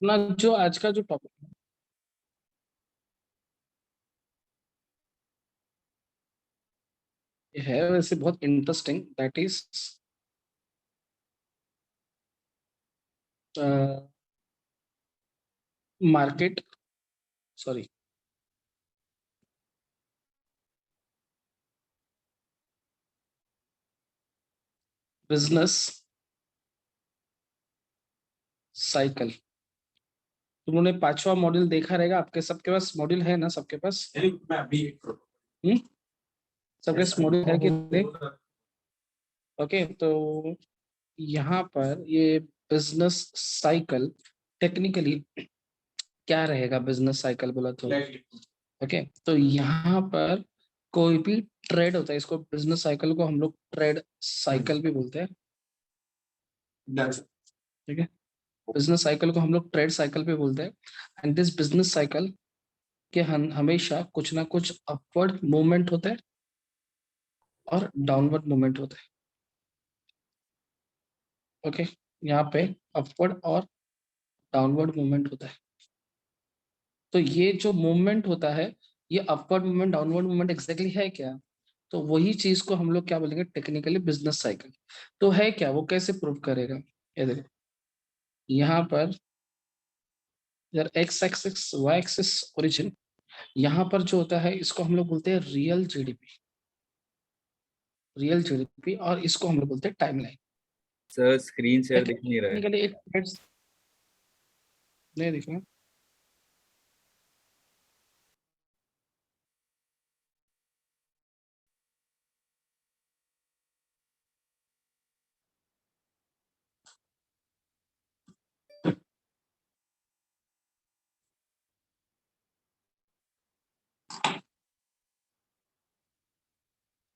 अपना जो आज का जो टॉपिक है वैसे बहुत interesting, that is market, sorry, business cycle. तुमने पांचवा मॉड्यूल देखा रहेगा, आपके सबके पास मॉड्यूल है ना? सबके पास हम्म सबके पास मॉड्यूल है कि नहीं? ओके, तो यहाँ पर ये बिजनेस साइकिल टेक्निकली क्या रहेगा? बिजनेस साइकिल बोला तो ओके, तो यहाँ पर कोई भी ट्रेड होता है, इसको बिजनेस साइकिल को हम लोग ट्रेड साइकिल भी बोलते हैं। ठीक है, बिजनेस साइकिल को हम लोग ट्रेड साइकिल भी बोलते हैं। एंड दिस बिजनेस साइकिल के हमेशा कुछ ना कुछ अपवर्ड मूवमेंट होता है और डाउनवर्ड मूवमेंट होता है। ओके, यहाँ पे अपवर्ड और डाउनवर्ड मूवमेंट होता है। तो ये जो मूवमेंट होता है, ये upward movement downward movement exactly है क्या? तो वही चीज को हम लोग क्या बोलेंगे? Technically business cycle. तो है क्या, वो कैसे प्रूव करेगा? ये देखो, यहाँ पर यार x axis y axis origin, यहाँ पर जो होता है इसको हम लोग बोलते हैं रियल जीडीपी, रियल जीडीपी, और इसको हम लोग बोलते हैं टाइमलाइन। सर स्क्रीन शेयर दिख नहीं रहा है। टेक्निकली एक नहीं दिख रहा।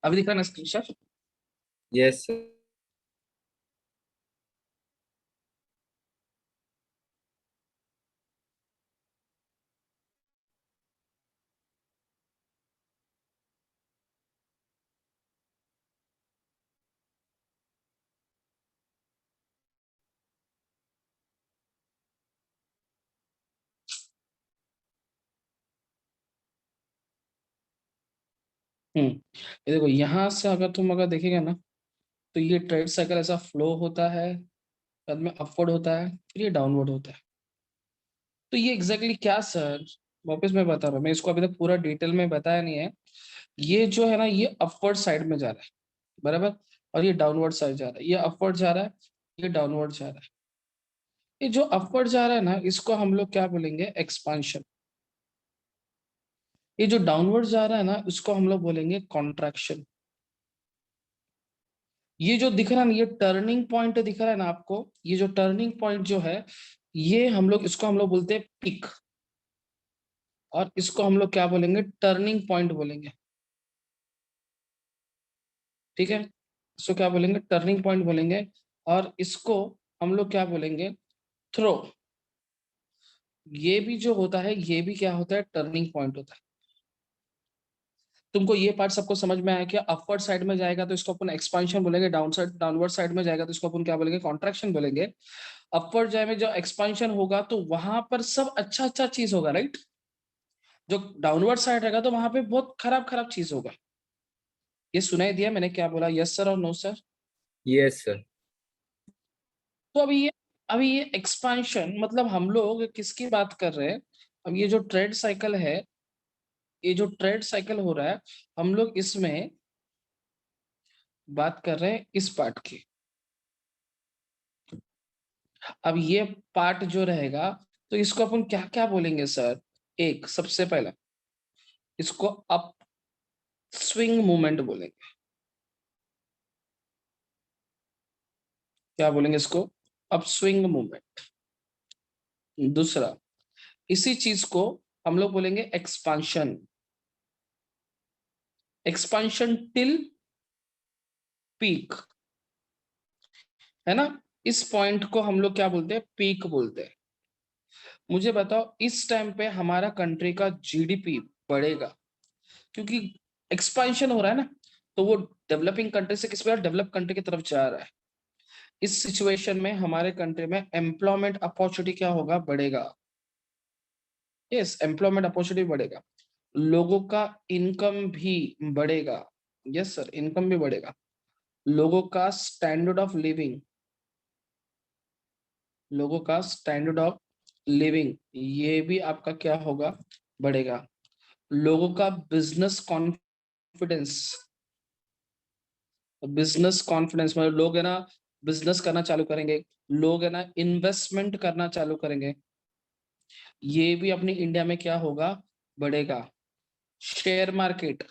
अभी दिख रहा है ना स्क्रीन शॉट? Yes sir. ये देखो, यहाँ से अगर तुम अगर देखेगा ना, तो ये ट्रेड साइकिल ऐसा फ्लो होता है, बाद में अपवर्ड होता है, फिर ये डाउनवर्ड होता है। तो ये एग्जैक्टली क्या सर? वापस मैं बता रहा हूँ, मैं इसको अभी तक पूरा डिटेल में बताया नहीं है। ये जो है ना, ये अपवर्ड साइड में जा रहा है, बराबर, और ये डाउनवर्ड साइड जा रहा है। ये अपवर्ड जा रहा है, ये डाउनवर्ड जा रहा है। ये जो अपवर्ड जा रहा है ना, इसको हम लोग क्या बोलेंगे? एक्सपांशन। ये जो डाउनवर्ड जा रहा है ना, इसको हम लोग बोलेंगे कॉन्ट्रैक्शन। ये जो दिख रहा है ना, ये टर्निंग पॉइंट दिख रहा है ना आपको, ये जो टर्निंग पॉइंट जो है, ये हम लोग इसको हम लोग बोलते हैं पीक, और इसको हम लोग क्या बोलेंगे? टर्निंग पॉइंट बोलेंगे। ठीक है, इसको क्या बोलेंगे? टर्निंग पॉइंट बोलेंगे। और इसको हम लोग क्या बोलेंगे? थ्रो। ये भी जो होता है, ये भी क्या होता है? टर्निंग पॉइंट होता है। तुमको ये पार्ट सबको समझ में आया? कि अपवर्ड साइड में जाएगा तो इसको अपन एक्सपांशन बोलेंगे, डाउनवर्ड साइड में जाएगा तो इसको अपन क्या बोलेंगे? कॉन्ट्रैक्शन बोलेंगे। अपवर्ड जाए में जो एक्सपांशन होगा तो वहां पर सब अच्छा अच्छा चीज होगा, राइट? जो डाउनवर्ड साइड रहेगा तो वहां पे बहुत खराब खराब चीज होगा। ये सुनाई दिया मैंने क्या बोला? यस सर और नो सर? Yes sir. तो अभी ये एक्सपांशन मतलब हम लोग किसकी बात कर रहे हैं? अब ये जो ट्रेड साइकिल है, ये जो ट्रेड साइकिल हो रहा है, हम लोग इसमें बात कर रहे हैं इस पार्ट की। अब ये पार्ट जो रहेगा, तो इसको अपन क्या क्या बोलेंगे सर? एक सबसे पहला, इसको अप स्विंग मूवमेंट बोलेंगे। क्या बोलेंगे इसको? Up swing movement. दूसरा, इसी चीज को हम लोग बोलेंगे एक्सपांशन। एक्सपांशन टिल पीक, है ना? इस पॉइंट को हम लोग क्या बोलते हैं? पीक बोलते हैं। मुझे बताओ, इस टाइम पे हमारा कंट्री का जीडीपी बढ़ेगा, क्योंकि एक्सपांशन हो रहा है ना, तो वो डेवलपिंग कंट्री से किस पे? डेवलप कंट्री की तरफ जा रहा है। इस सिचुएशन में हमारे कंट्री में एम्प्लॉयमेंट अपॉर्चुनिटी क्या होगा, बढ़ेगा। यस, एम्प्लॉयमेंट अपॉर्चुनिटी बढ़ेगा, लोगों का इनकम भी बढ़ेगा। यस सर, इनकम भी बढ़ेगा, लोगों का स्टैंडर्ड ऑफ लिविंग, लोगों का स्टैंडर्ड ऑफ लिविंग ये भी आपका क्या होगा, बढ़ेगा। लोगों का बिजनेस कॉन्फिडेंस, बिजनेस कॉन्फिडेंस मतलब लोग है ना बिजनेस करना चालू करेंगे, लोग है ना इन्वेस्टमेंट करना चालू करेंगे, ये भी अपनी इंडिया में क्या होगा, बढ़ेगा। शेयर मार्केट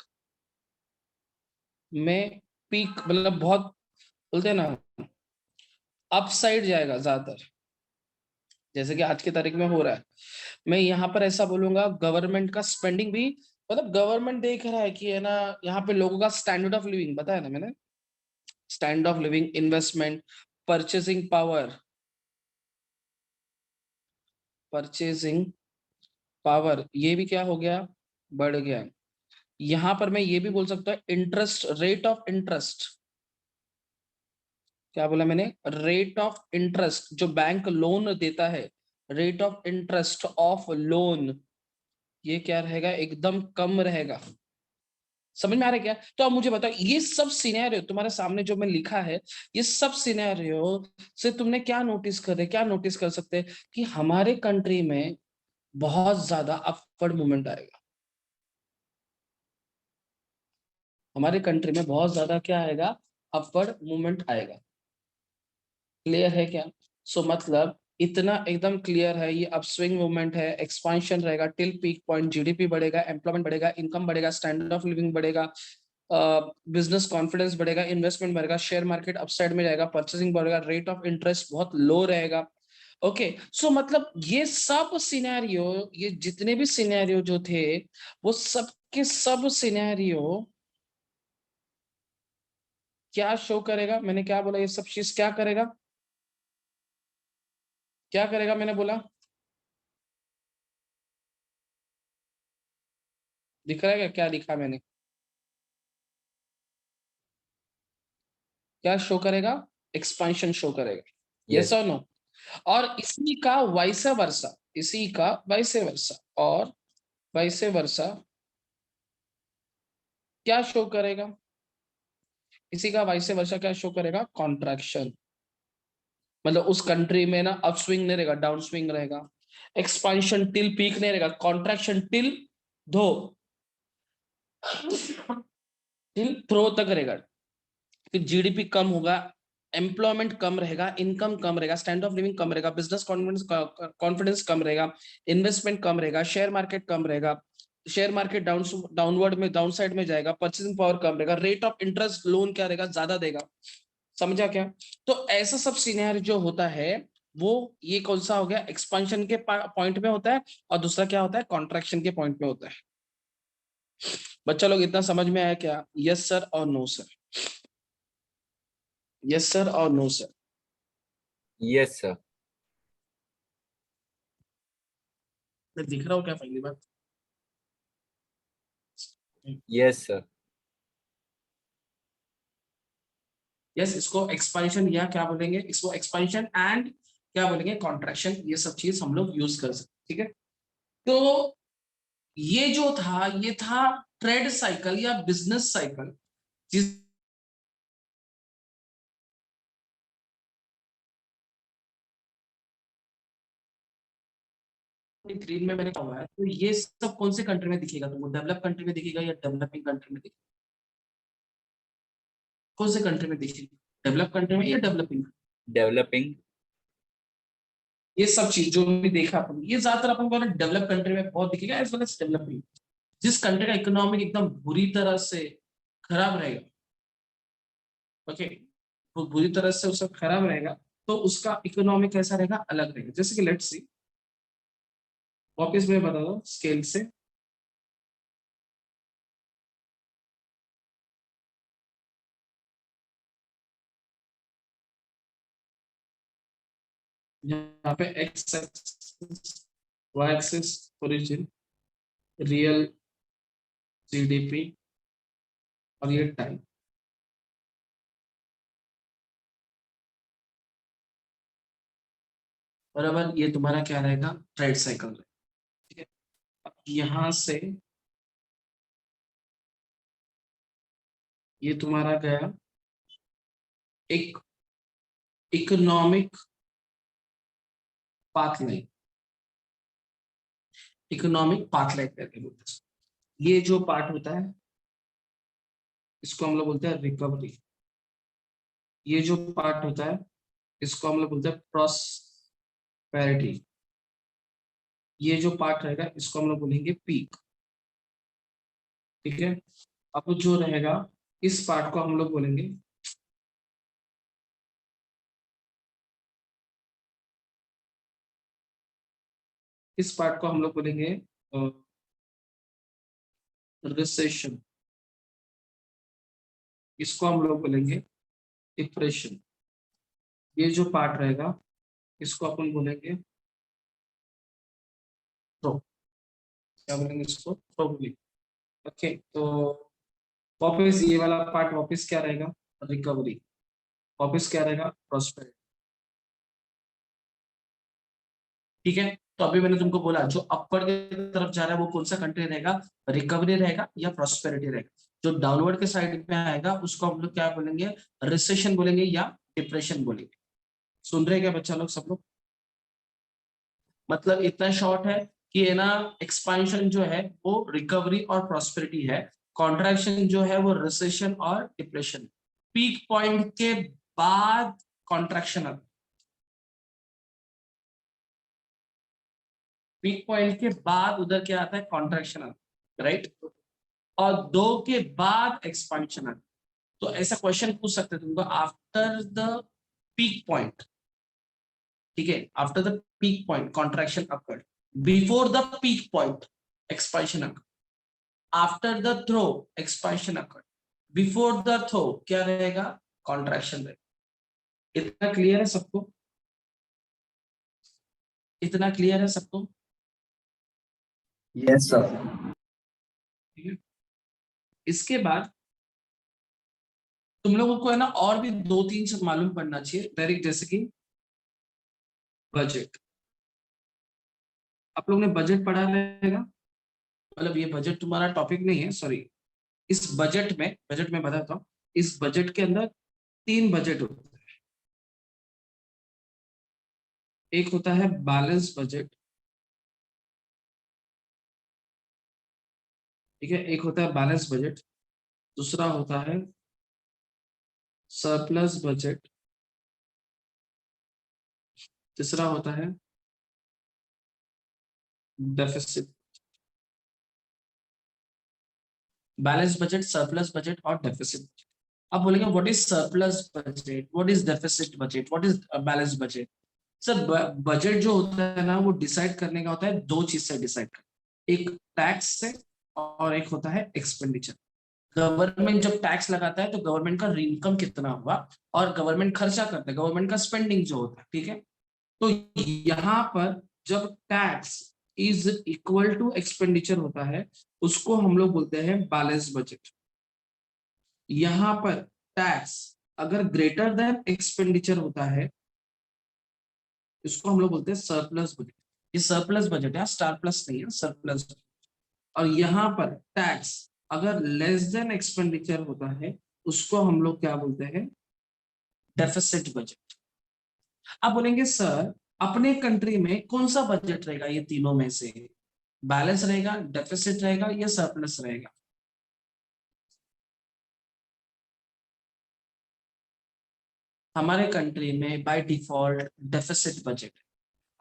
में पीक मतलब बहुत बोलते हैं ना अपसाइड जाएगा ज्यादातर, जैसे कि आज की तारीख में हो रहा है। मैं यहाँ पर ऐसा बोलूंगा, गवर्नमेंट का स्पेंडिंग भी मतलब गवर्नमेंट देख रहा है कि है ना यहाँ पे लोगों का स्टैंडर्ड ऑफ लिविंग बताया ना मैंने, standard of living, investment, purchasing power, purchasing power ये भी क्या हो गया, बढ़ गया। यहां पर मैं ये भी बोल सकता हूँ इंटरेस्ट, रेट ऑफ इंटरेस्ट, क्या बोला मैंने, रेट ऑफ इंटरेस्ट जो बैंक लोन देता है, rate of interest of loan ये क्या रहेगा, एकदम कम रहेगा। समझ में आ रहा है क्या? तो अब मुझे बताओ ये सब सिनेरियो तुम्हारे सामने जो मैं लिखा है, ये सब सिनेरियो से तुमने क्या नोटिस कर रहे, क्या नोटिस कर सकते हैं कि हमारे कंट्री में बहुत ज्यादा अपवर्ड मूवमेंट आएगा, हमारे कंट्री में बहुत ज्यादा क्या आएगा, अपवर्ड मूवमेंट आएगा। क्लियर है क्या? सो मतलब इतना एकदम क्लियर है, ये अपस्विंग मूवमेंट है, एक्सपांशन रहेगा टिल पीक पॉइंट, जीडीपी बढ़ेगा, एम्प्लॉयमेंट बढ़ेगा, इनकम बढ़ेगा, स्टैंडर्ड ऑफ लिविंग बढ़ेगा, बिजनेस कॉन्फिडेंस बढ़ेगा, इन्वेस्टमेंट बढ़ेगा, शेयर मार्केट अपसाइड में जाएगा, परचेसिंग बढ़ेगा, रेट ऑफ इंटरेस्ट बहुत लो रहेगा। ओके सो मतलब ये सब सिनेरियो, ये जितने भी सिनेरियो जो थे वो सब के सब सिनेरियो क्या शो करेगा, मैंने क्या बोला, ये सब चीज क्या करेगा, क्या करेगा मैंने बोला, दिख रहा है क्या, क्या लिखा मैंने, क्या शो करेगा, एक्सपांशन शो करेगा। यस यस और नो? और इसी का वाइस वर्सा, इसी का वाइस वर्सा और वाइस वर्सा क्या शो करेगा, इसी का वाइस वर्सा क्या शो करेगा, कॉन्ट्रैक्शन। मतलब उस कंट्री में ना अप स्विंग नहीं रहेगा, डाउन स्विंग रहेगा, एक्सपांशन टिल पीक नहीं रहेगा, कॉन्ट्रैक्शन टिल धो टिल थ्रो तक रहेगा। फिर जीडीपी कम होगा, एम्प्लॉयमेंट कम रहेगा, इनकम कम रहेगा, स्टैंडर्ड ऑफ लिविंग कम रहेगा, बिजनेस कॉन्फिडेंस कम रहेगा, इन्वेस्टमेंट कम रहेगा, शेयर मार्केट कम रहेगा, शेयर मार्केट डाउनवर्ड में डाउन साइड में जाएगा, परचेसिंग पावर कम रहेगा, रेट ऑफ इंटरेस्ट लोन क्या रहेगा, ज्यादा देगा। समझा क्या? तो ऐसा सब सीनियर जो होता है वो ये कौन सा हो गया, एक्सपांशन के पॉइंट में होता है, और दूसरा क्या होता है, कॉन्ट्रैक्शन के पॉइंट में होता है। बच्चा लोग इतना समझ में आया क्या? यस सर और नो सर, यस सर और नो सर। यस सर मैं दिख रहा हूँ क्या पहली बात? यस सर यस, इसको एक्सपांशन या क्या बोलेंगे, इसको एक्सपांशन एंड क्या बोलेंगे, कॉन्ट्रैक्शन, ये सब चीज हम लोग यूज कर सकते, ठीक है। तो ये जो था ये था ट्रेड साइकिल या बिजनेस साइकिल, जिस ग्रीन में मैंने कहा हुआ है, तो ये सब कौन से कंट्री में दिखेगा तुमको, डेवलप कंट्री में दिखेगा या डेवलपिंग कंट्री में दिखेगा, कौन से कंट्री में दिखेगा, डेवलप कंट्री में या डेवलपिंग? डेवलपिंग ये सब चीज जो भी देखा अपन, ये ज्यादातर अपन को डेवलप कंट्री में बहुत दिखेगा, एज वेल एज डेवलपिंग। जिस कंट्री का इकोनॉमिक एकदम बुरी तरह से खराब रहेगा, ओके, वो बुरी तरह से उसका खराब रहेगा, तो उसका इकोनॉमिक कैसा रहेगा, अलग रहेगा। जैसे कि लेट्स सी, वापिस मैं बता दो स्केल से, यहाँ पे x axis, y axis origin, real GDP, और ये टाइम। बराबर, ये तुम्हारा क्या रहेगा, ट्रेड साइकिल रहेगा। ठीक है, अब यहां से ये तुम्हारा गया एक इकोनॉमिक पाथलाइन, इकोनॉमिक पाथलाइन करके बोलते हैं। ये जो पार्ट होता है इसको हम लोग बोलते हैं रिकवरी, ये जो पार्ट होता है इसको हम लोग बोलते हैं प्रॉस्पेरिटी, ये जो पार्ट रहेगा इसको हम लोग बोलेंगे पीक। ठीक है, अब जो रहेगा इस पार्ट को हम लोग बोलेंगे इस पार्ट को हम लोग बोलेंगे रिसेशन, इसको हम लोग बोलेंगे डिप्रेशन। ये जो पार्ट रहेगा इसको अपन बोलेंगे प्रो, क्या बोलेंगे इसको, प्रोबेबली। ओके, तो वापस ये वाला पार्ट वापस क्या रहेगा, रिकवरी, वापस क्या रहेगा, प्रॉस्पेरिटी। ठीक है, तो अभी मैंने तुमको बोला जो अपवर्ड की तरफ जा रहा है वो कौन सा कंट्री रहेगा, रिकवरी रहेगा या प्रॉस्पेरिटी रहेगा। जो डाउनवर्ड के साइड में आएगा उसको हम लोग क्या बोलेंगे, रिसेशन बोलेंगे या डिप्रेशन बोलेंगे। सुन रहे क्या बच्चा लोग सब लोग, मतलब इतना शॉर्ट है कि है ना, एक्सपांशन जो है वो रिकवरी और प्रॉस्पेरिटी है, कॉन्ट्रैक्शन जो है वो रिसेशन और डिप्रेशन। पीक पॉइंट के बाद कॉन्ट्रैक्शन आता है, पीक पॉइंट के बाद उधर क्या आता है, कॉन्ट्रैक्शन आता है, राइट। और दो के बाद एक्सपांशन आता है। तो ऐसा क्वेश्चन पूछ सकते हैं तुमको, आफ्टर द पीक पॉइंट, ठीक है, after the peak point contraction occurred, before the peak point expansion occurred, after the trough expansion occurred, before the trough क्या रहेगा, कॉन्ट्रैक्शन रहेगा। इतना क्लियर है सबको, इतना क्लियर है सबको। Yes sir. ठीक है, इसके बाद तुम लोगों को है ना और भी दो तीन चीज मालूम पड़ना चाहिए डायरेक्ट, जैसे कि बजट। आप लोग ने बजट पढ़ा रहेगा, मतलब ये बजट तुम्हारा टॉपिक नहीं है, सॉरी। इस बजट में बताता हूँ, इस बजट के अंदर तीन बजट होते हैं। एक होता है बैलेंस बजट, ठीक है, एक होता है बैलेंस बजट, दूसरा होता है सरप्लस बजट, तीसरा होता है deficit. Balance budget, surplus budget और डेफिसिट। अब बोलेंगे what is surplus budget, what is deficit budget, what is balance budget. Sir budget जो होता है ना वो डिसाइड करने का होता है दो चीज से डिसाइड कर, एक टैक्स से और एक होता है एक्सपेंडिचर। गवर्नमेंट जब टैक्स लगाता है तो गवर्नमेंट का इनकम कितना हुआ, और गवर्नमेंट खर्चा करता है, गवर्नमेंट का स्पेंडिंग जो होता है, ठीक है। तो यहाँ पर जब tax is equal to expenditure होता है उसको हम लोग बोलते हैं बैलेंस बजट। यहाँ पर टैक्स अगर ग्रेटर देन एक्सपेंडिचर होता है इसको हम लोग बोलते हैं सरप्लस बजट। ये सरप्लस बजट है, स्टार प्लस नहीं है, सरप्लस। और यहाँ पर टैक्स अगर लेस देन एक्सपेंडिचर होता है उसको हम लोग क्या बोलते हैं, डेफिसिट बजट। अब बोलेंगे सर अपने कंट्री में कौन सा बजट रहेगा ये तीनों में से, बैलेंस रहेगा, डेफिसिट रहेगा या सरप्लस रहेगा। हमारे कंट्री में बाय डिफॉल्ट डेफिसिट बजट।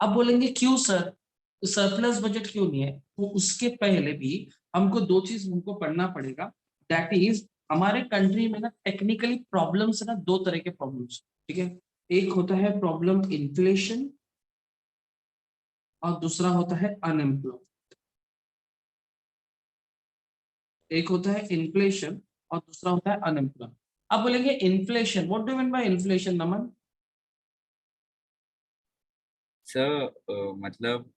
अब बोलेंगे क्यों सर, सरप्लस बजट क्यों नहीं है, तो उसके पहले भी हमको दो चीज हमको पढ़ना पड़ेगा। दैट इज हमारे कंट्री में ना टेक्निकली प्रॉब्लम्स है ना, दो तरह के प्रॉब्लम्स, ठीक है। एक होता है प्रॉब्लम इन्फ्लेशन और दूसरा होता है अनएम्प्लॉयमेंट। एक होता है इन्फ्लेशन और दूसरा होता है अनएम्प्लॉयमेंट। अब बोलेंगे inflation, what do you mean by inflation Naman. Sir मतलब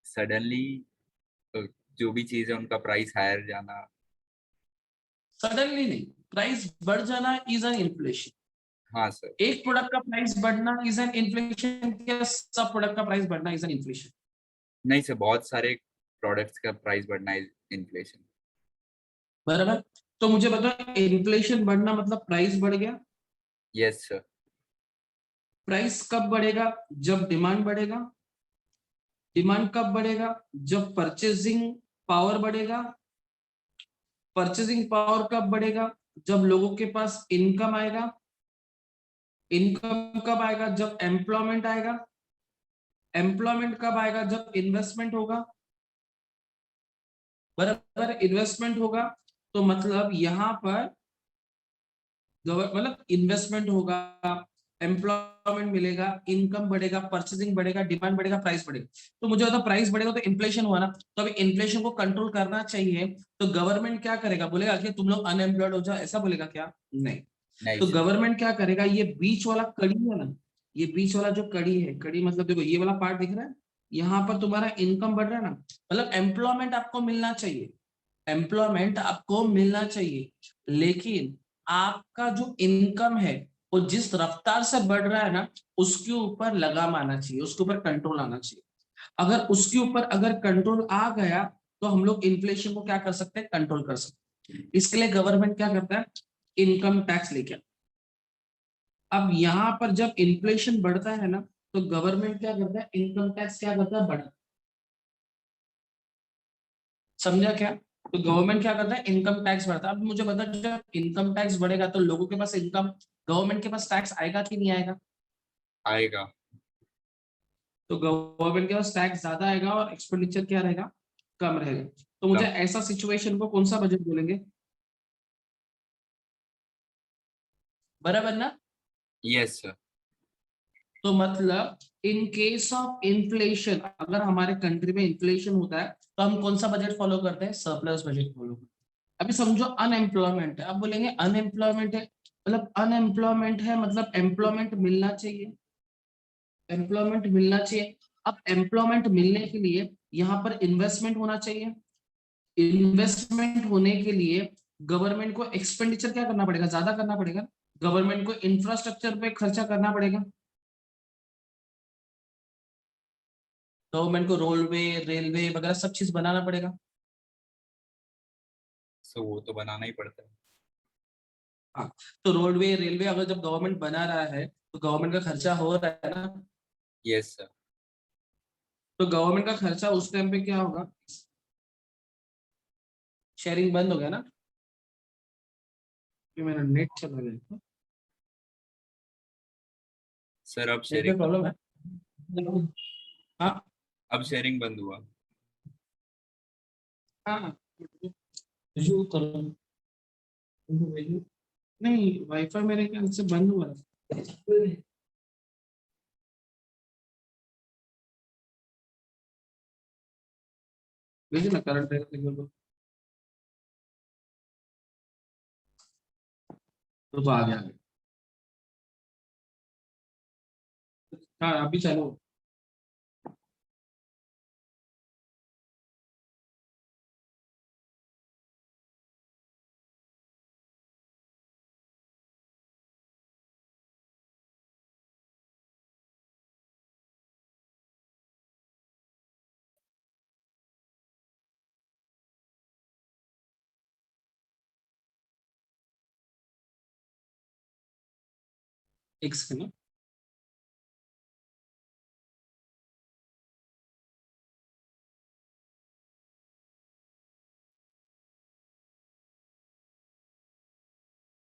सडनली जो भी चीज है उनका प्राइस हायर जाना। सडनली नहीं, प्राइस बढ़ जाना इज एन इन्फ्लेशन। हाँ सर। एक प्रोडक्ट का प्राइस बढ़ना इज एन इन्फ्लेशन या सब प्रोडक्ट का प्राइस बढ़ना इज एन इन्फ्लेशन? नहीं सर, बहुत सारे प्रोडक्ट्स का प्राइस बढ़ना है इन्फ्लेशन। बराबर। तो मुझे बताओ, इन्फ्लेशन बढ़ना मतलब प्राइस बढ़ गया। Yes sir. प्राइस कब बढ़ेगा? जब डिमांड बढ़ेगा। डिमांड कब बढ़ेगा? जब परचेजिंग पावर बढ़ेगा। परचेजिंग पावर कब बढ़ेगा? जब लोगों के पास इनकम आएगा। इनकम कब आएगा? जब एम्प्लॉयमेंट आएगा। एम्प्लॉयमेंट कब आएगा? जब इन्वेस्टमेंट होगा। बराबर, इन्वेस्टमेंट होगा। तो मतलब यहाँ पर मतलब इन्वेस्टमेंट होगा, एम्प्लॉयमेंट मिलेगा, इनकम बढ़ेगा, परचेसिंग बढ़ेगा, डिमांड बढ़ेगा, प्राइस बढ़ेगा। तो मुझे बता, प्राइस बढ़ेगा तो इन्फ्लेशन हुआ ना। तो अभी इन्फ्लेशन को कंट्रोल करना चाहिए, तो गवर्नमेंट क्या करेगा? बोलेगा कि तुम लोग अनएम्प्लॉयड हो जाओ, ऐसा बोलेगा क्या? नहीं। नहीं तो सर। गवर्नमेंट क्या करेगा? ये बीच वाला कड़ी है ना, ये बीच वाला जो कड़ी है, कड़ी मतलब देखो ये वाला पार्ट दिख रहा है, यहाँ पर तुम्हारा इनकम बढ़ रहा है ना, मतलब एम्प्लॉयमेंट आपको मिलना चाहिए। एम्प्लॉयमेंट आपको मिलना चाहिए, लेकिन आपका जो इनकम है वो जिस रफ्तार से बढ़ रहा है ना, उसके ऊपर लगाम आना चाहिए, उसके ऊपर कंट्रोल आना चाहिए। अगर उसके ऊपर अगर कंट्रोल आ गया तो हम लोग इन्फ्लेशन को क्या कर सकते हैं? कंट्रोल कर सकते हैं। इसके लिए गवर्नमेंट क्या करता है? इनकम टैक्स लेके। अब यहाँ पर जब इन्फ्लेशन बढ़ता है ना, तो गवर्नमेंट क्या करता है? इनकम टैक्स क्या करता है? बढ़ा। समझा क्या? तो गवर्नमेंट क्या करता है? इनकम टैक्स बढ़ता है। अब मुझे बता, जब इनकम टैक्स बढ़ेगा तो लोगों के पास इनकम, गवर्नमेंट के पास टैक्स आएगा कि नहीं आएगा? आएगा। तो गवर्नमेंट के पास टैक्स ज्यादा आएगा और एक्सपेंडिचर क्या रहेगा? कम रहेगा। तो मुझे कम। ऐसा सिचुएशन को कौन सा बजट बोलेंगे? बराबर ना? Yes sir. तो मतलब इन केस ऑफ इन्फ्लेशन, अगर हमारे कंट्री में इन्फ्लेशन होता है तो हम कौन सा बजट फॉलो करते हैं? सरप्लस बजट फॉलो करते हैं। अभी समझो अनएम्प्लॉयमेंट है, अब बोलेंगे अनएम्प्लॉयमेंट है, मतलब अनएम्प्लॉयमेंट है मतलब एम्प्लॉयमेंट मिलना चाहिए। एम्प्लॉयमेंट मिलना चाहिए। अब एम्प्लॉयमेंट मिलने के लिए यहाँ पर इन्वेस्टमेंट होना चाहिए। इन्वेस्टमेंट होने के लिए गवर्नमेंट को एक्सपेंडिचर क्या करना पड़ेगा? ज्यादा करना पड़ेगा। गवर्नमेंट को इंफ्रास्ट्रक्चर पे खर्चा करना पड़ेगा। गवर्नमेंट को रोडवे, रेलवे वगैरह सब चीज बनाना पड़ेगा। सो वो तो बनाना ही पड़ता है। हाँ। तो रोडवे, रेलवे अगर जब गवर्नमेंट बना रहा है तो गवर्नमेंट का खर्चा हो रहा है ना। Yes sir. तो गवर्नमेंट का खर्चा उस टाइम पे क्या होगा? शेयरिंग बंद हो गया ना, कि मेरा नेट चला गया। सर अब नेट में शेयरिंग प्रॉब्लम है। हाँ अब शेयरिंग बंद हुआ। हाँ। भेजो करो। भेजो। नहीं, वाईफाई मेरे ख्याल से बंद हुआ है। भेजो ना करंट है तो आ गया। हाँ अभी चलो। एक सेकंड।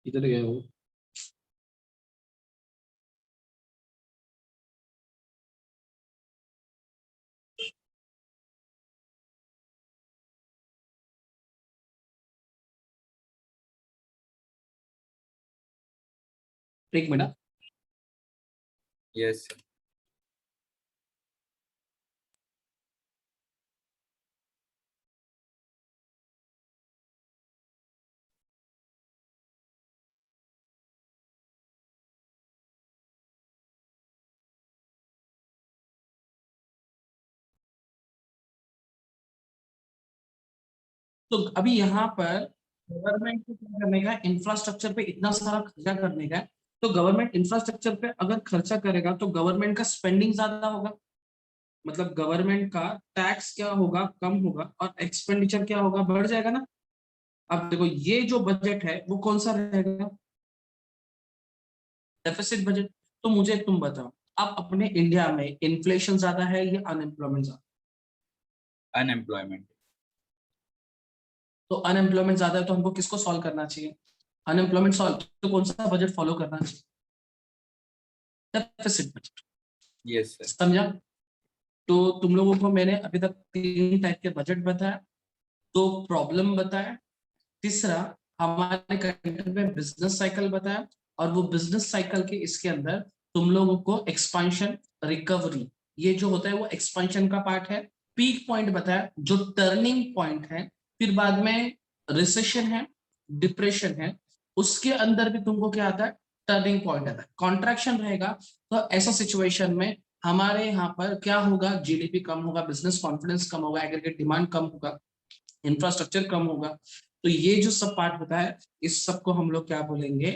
इधर गया वो। एक मिनट। Yes sir. तो अभी यहाँ पर गवर्नमेंट को क्या करने का? इंफ्रास्ट्रक्चर पे इतना सारा खर्चा करने का है तो गवर्नमेंट इंफ्रास्ट्रक्चर पे अगर खर्चा करेगा तो गवर्नमेंट का स्पेंडिंग ज्यादा होगा, मतलब गवर्नमेंट का टैक्स क्या होगा, कम होगा, और एक्सपेंडिचर क्या होगा, बढ़ जाएगा ना। अब देखो ये जो बजट है वो कौन सा रहेगा, डेफिसिट बजट। तो मुझे तुम बताओ, अब अपने इंडिया में इन्फ्लेशन ज्यादा है या अनएम्प्लॉयमेंट ज्यादा? अनएम्प्लॉयमेंट। तो अनएम्प्लॉयमेंट ज्यादा है तो हमको किसको सॉल्व करना चाहिए? अनएम्प्लॉयमेंट सॉल्व तो कौन सा बजट फॉलो करना चाहिए? Deficit budget. Yes sir. समझा? तो तुम लोगों को मैंने अभी तक 3 टाइप के बजट बताया, 2 प्रॉब्लम बताया, तीसरा हमारे कंट्री में बिजनेस साइकिल बताया, और वो बिजनेस साइकिल के इसके अंदर तुम लोगों को एक्सपांशन, रिकवरी, ये जो होता है वो एक्सपांशन का पार्ट है। पीक पॉइंट बताया जो टर्निंग पॉइंट है, फिर बाद में रिसेशन है, डिप्रेशन है, उसके अंदर भी तुमको क्या आता है, टर्निंग पॉइंट आता है, कॉन्ट्रैक्शन रहेगा। तो ऐसा सिचुएशन में हमारे यहाँ पर क्या होगा, जीडीपी कम होगा, बिजनेस कॉन्फिडेंस कम होगा, एग्रीगेट डिमांड कम होगा, इंफ्रास्ट्रक्चर कम होगा। तो ये जो सब पार्ट होता है इस सब को हम लोग क्या बोलेंगे,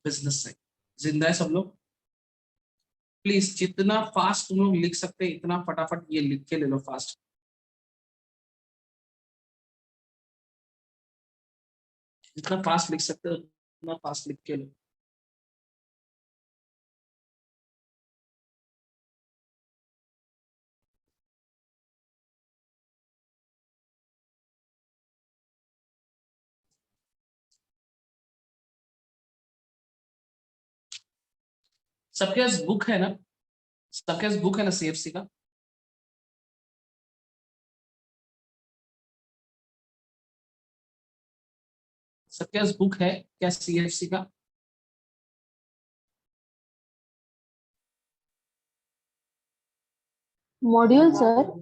बिजनेस साइकिल। जिंदा है सब लोग? प्लीज जितना फास्ट तुम लोग लिख सकते हैं इतना फटाफट ये लिख के ले लो फास्ट। जितना फास्ट लिख सकते हो उतना फास्ट लिख के लो। सबके पास बुक है ना? सबके पास बुक है ना सीएफसी का? सबके पास बुक है क्या सीएफसी का? Module sir.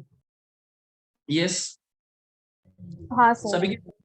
यस। हाँ सर। सभी के